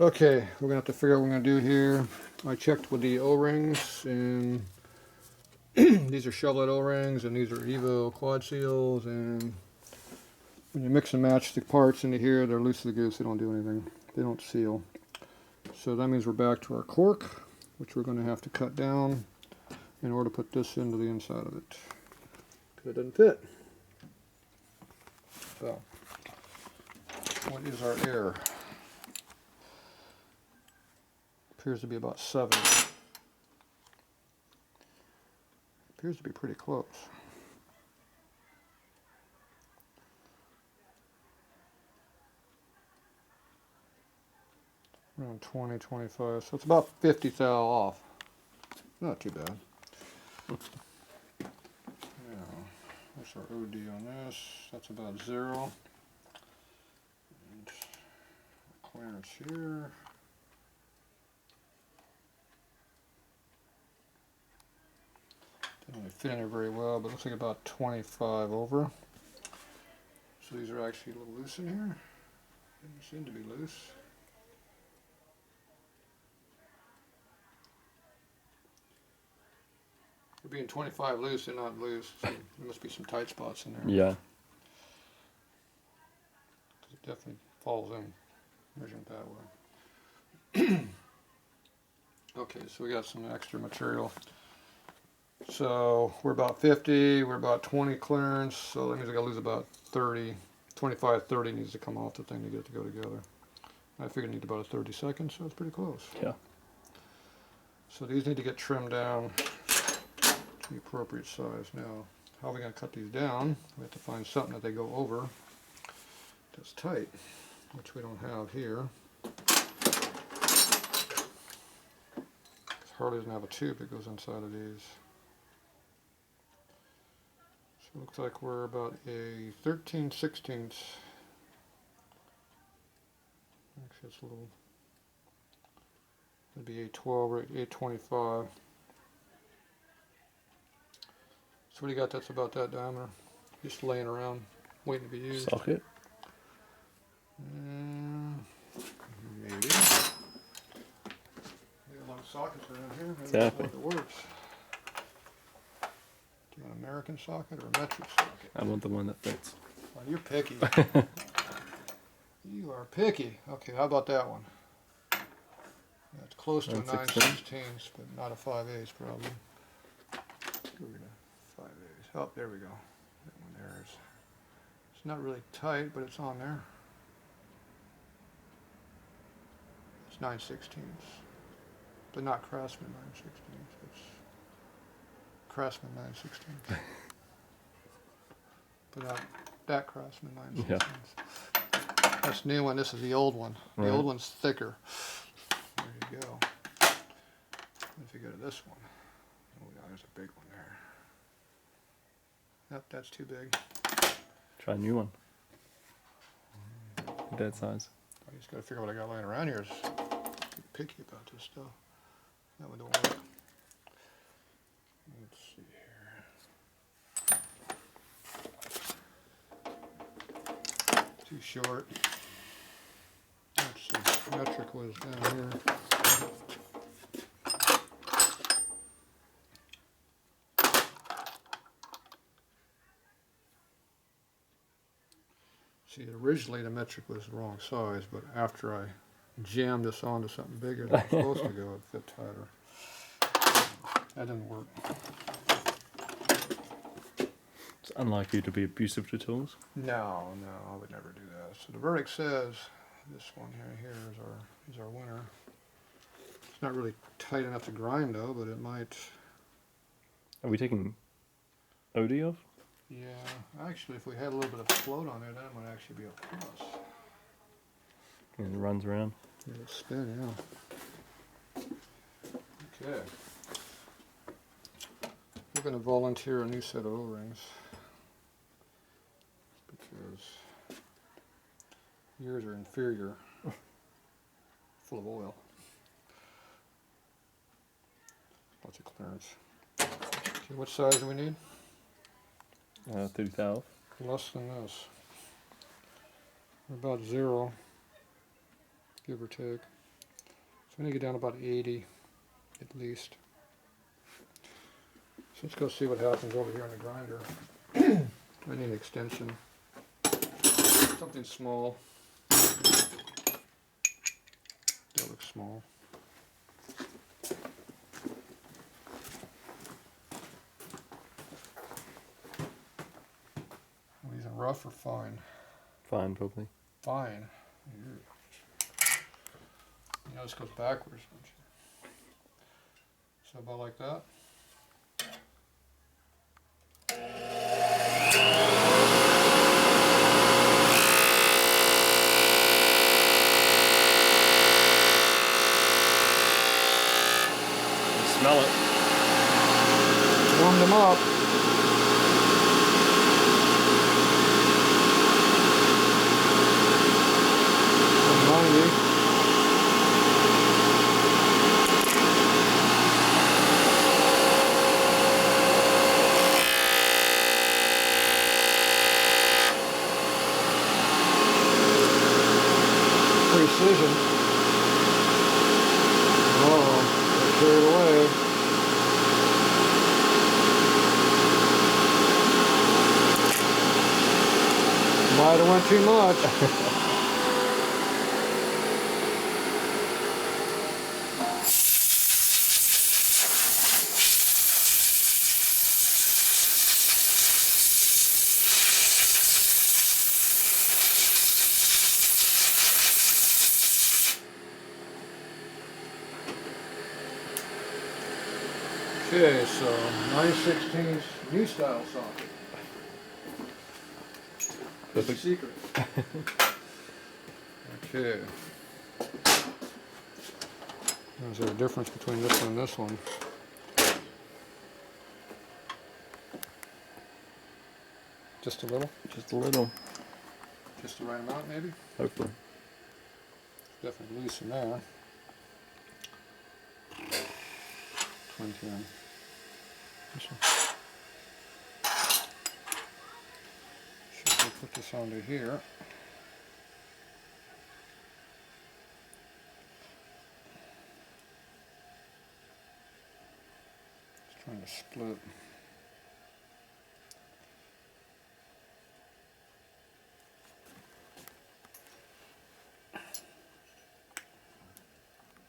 Okay, we're gonna have to figure out what we're gonna do here. I checked with the O-rings, and these are Chevrolet O-rings, and these are Evo quad seals, and when you mix and match the parts into here, they're loose as the goose. They don't do anything. They don't seal. So that means we're back to our cork, which we're gonna have to cut down in order to put this into the inside of it, because it doesn't fit. So, what is our error? Appears to be about 7. Appears to be pretty close. Around 20, 25, so it's about 50 thou off. Not too bad. Yeah, that's our OD on this. That's about 0. And clearance here. Didn't really fit in there very well, but it looks like about 25 over. So these are actually a little loose in here. They seem to be loose. They're being 25 loose, they're not loose. So there must be some tight spots in there. Yeah. It definitely falls in. Measuring it that way. Okay, so we got some extra material. So we're about 50, we're about 20 clearance, so that means I gotta lose about 30, 25, 30 needs to come off the thing to get it to go together. I figured I need about 30 seconds, so it's pretty close. Yeah. So these need to get trimmed down to the appropriate size. Now, how are we gonna cut these down? We have to find something that they go over that's tight, which we don't have here. Harley doesn't have a tube that goes inside of these. So it looks like we're about a 13/16. Actually, it's a little. It'd be 812 or 825. So what do you got that's about that diameter? Just laying around, waiting to be used. Socket. Maybe. A lot of sockets around here. Maybe Exactly. that's what it works. Do you want an American socket or a metric socket? I want the one that fits. Well, you're picky. You are picky. Okay, how about that one? Yeah, it's close to a 9/16, but not a 5/8 probably. We're gonna 5/8. Oh, there we go. That one there is. It's not really tight, but it's on there. It's 9/16, but not Craftsman 9/16. It's Craftsman 9/16, but not that Craftsman 9/16. Yeah. That's the new one. This is the old one. The Right. old one's thicker. There you go. If you go to this one, oh yeah, there's a big one there. Nope, that's too big. Try a new one. That size. I just got to figure out what I got lying around here. Be picky about this stuff. That one don't work. Let's see here. Too short. Let's see. Metric was down here. See, originally the metric was the wrong size, but after I jammed this onto something bigger than it was supposed to go, it fit tighter. That didn't work. It's unlike you to be abusive to tools. No, I would never do that. So the verdict says this one here is our winner. It's not really tight enough to grind though, but it might. Are we taking OD off? Yeah, actually, if we had a little bit of float on there, that might actually be a plus. And it runs around. It'll spin, yeah. Okay. We're going to volunteer a new set of O-rings because yours are inferior, full of oil. Lots of clearance. Okay, what size do we need? 30 thou. Less than this. We're about 0, give or take. So I need to get down about 80 at least. So let's go see what happens over here on the grinder. I need an extension. Something small. That looks small. These are rough or fine? Fine, probably. Fine. You know this goes backwards, don't you? So about like that. Smell it. Warm them up. Precision. Oh, carried away. Might have went too much. Okay, so 9/16 new style socket. That's the secret. Okay. Is there a difference between this one and this one? Just a little? Just a little. Just the right amount, maybe? Hopefully. Definitely loose in there. 2010. Should we put this onto here? Just trying to split.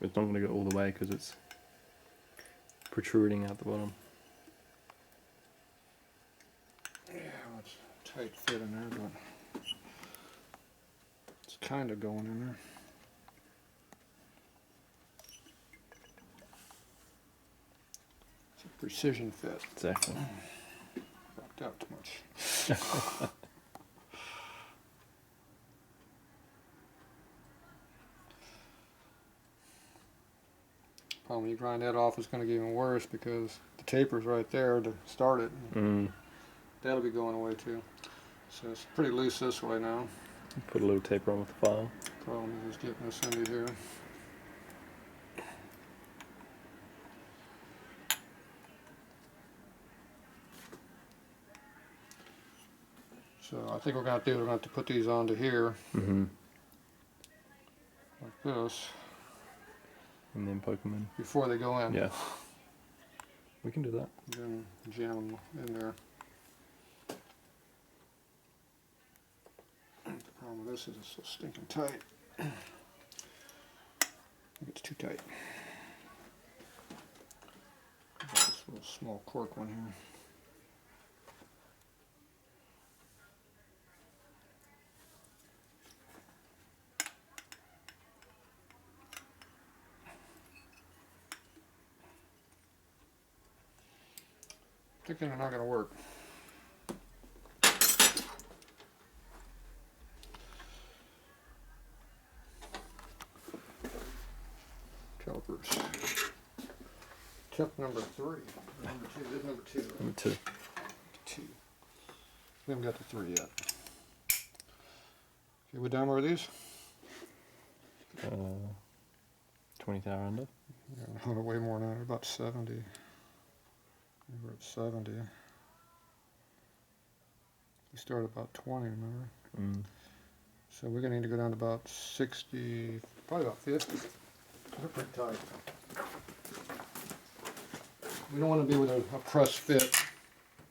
It's not going to go all the way because it's protruding out the bottom. Yeah, well, it's a tight fit in there, but it's kind of going in there. It's a precision fit. Exactly. Backed out too much. When you grind that off, it's going to get even worse because the taper's right there to start it. That'll be going away too. So it's pretty loose this way now. Put a little taper on with the file. Problem is getting this into here. So I think we're going to have to put these onto here. Mm-hmm. Like this. And then poke them in. Before they go in. Yeah. We can do that. And then jam them in there. The problem with this is it's so stinking tight. I think it's too tight. Got this little small cork one here. Thinking they're not going to work. Calipers. Tip number 3. Number 2. This is number 2. Right? Number 2. 2. We haven't got to 3 yet. Okay, what down were these? 20th hour under. Yeah, way more now. They're about 70. We're at 70. We started about 20, remember? So we're going to need to go down to about 60, probably about 50. They're pretty tight. We don't want to be with a press fit,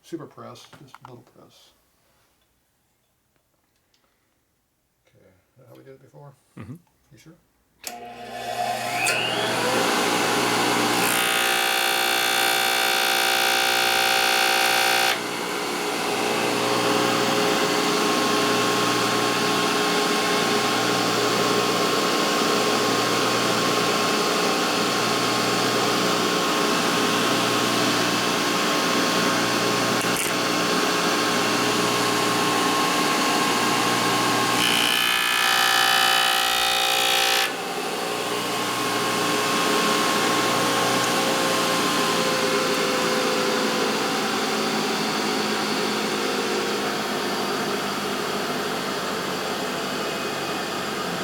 super press, just a little press. Okay, is that how we did it before? Mm-hmm. You sure?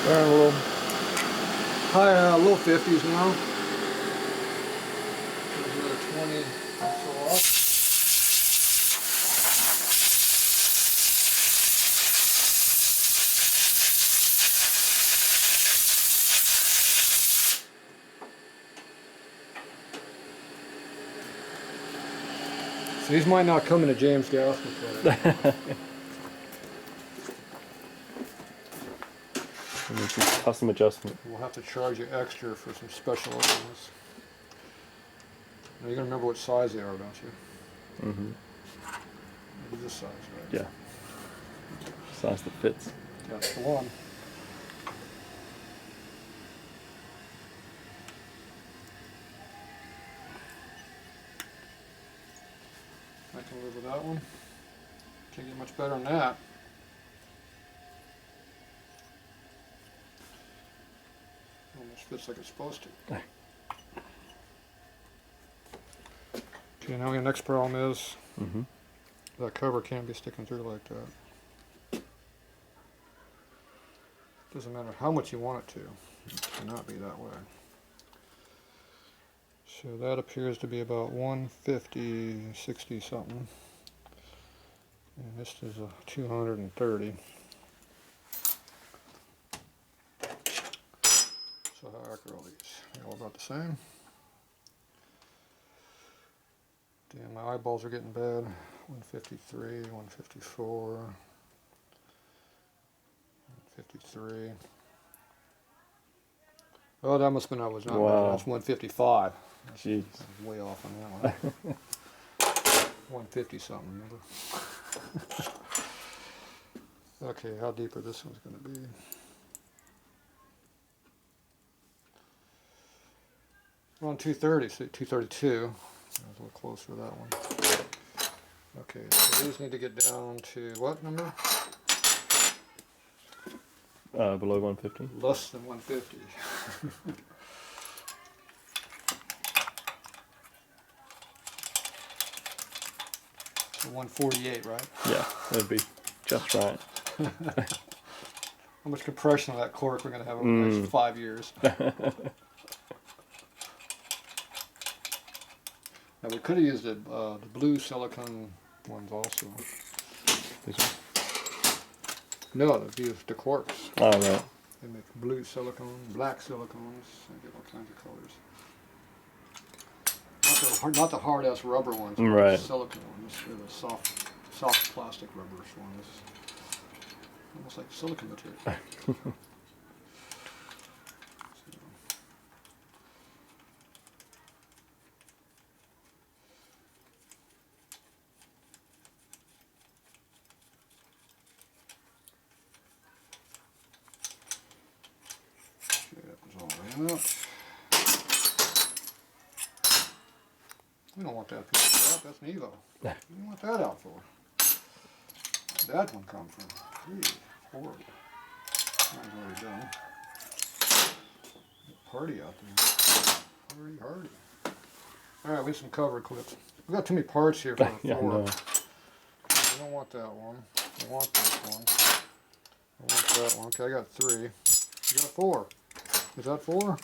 We're in a little. High, low 50s now. There's another 20 or so off. So these might not come in a James gas before. We need some custom adjustment. We'll have to charge you extra for some special openings. Now you're gonna remember what size they are, don't you? Mm-hmm. Maybe this size, right? Yeah. Size that fits. That's the one. I can live with that one. Can't get much better than that. Almost fits like it's supposed to. Okay, now the next problem is Mm-hmm. that cover can't be sticking through like that. Doesn't matter how much you want it to. It cannot be that way. So that appears to be about 150, 60 something. And this is a 230. So how accurate are these? They're all about the same. Damn, my eyeballs are getting bad. 153, 154, 153. Oh, that must have been, I was not Wow. That's 155. Jeez. I was way off on that one. 150 something, remember? Okay, how deep are this one's going to be? We're on 230, so 232. I was a little closer to that one. Okay, so these need to get down to what number? Below 150. Less than 150. So 148, right? Yeah, that'd be just right. How much compression of that cork we're going to have over the next 5 years? Now we could have used the blue silicone ones also. These ones? No, they've used the corks. Oh, right. They make blue silicone, black silicones, they get all kinds of colors. Not the hard ass rubber ones, but Right. the silicone ones. They're the soft plastic rubber ones. Almost like silicone material. We don't want that piece of crap, that's an Evo. What do you want that out for? Where'd that one come from? Gee, horrible. Mine's already done. Party out there. Hardy. Alright, we have some cover clips. We've got too many parts here for the Yeah, four. no. We don't want that one. We want this one. I want that one. Okay, I got 3. You got 4. Is that 4?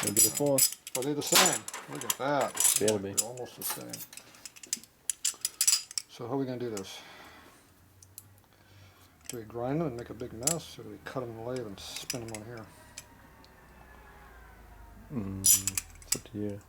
Maybe the 4. Are they the same? Look at that. They'll be. They're almost the same. So how are we going to do this? Do we grind them and make a big mess, or do we cut them in the lathe and spin them on here? It's up to you.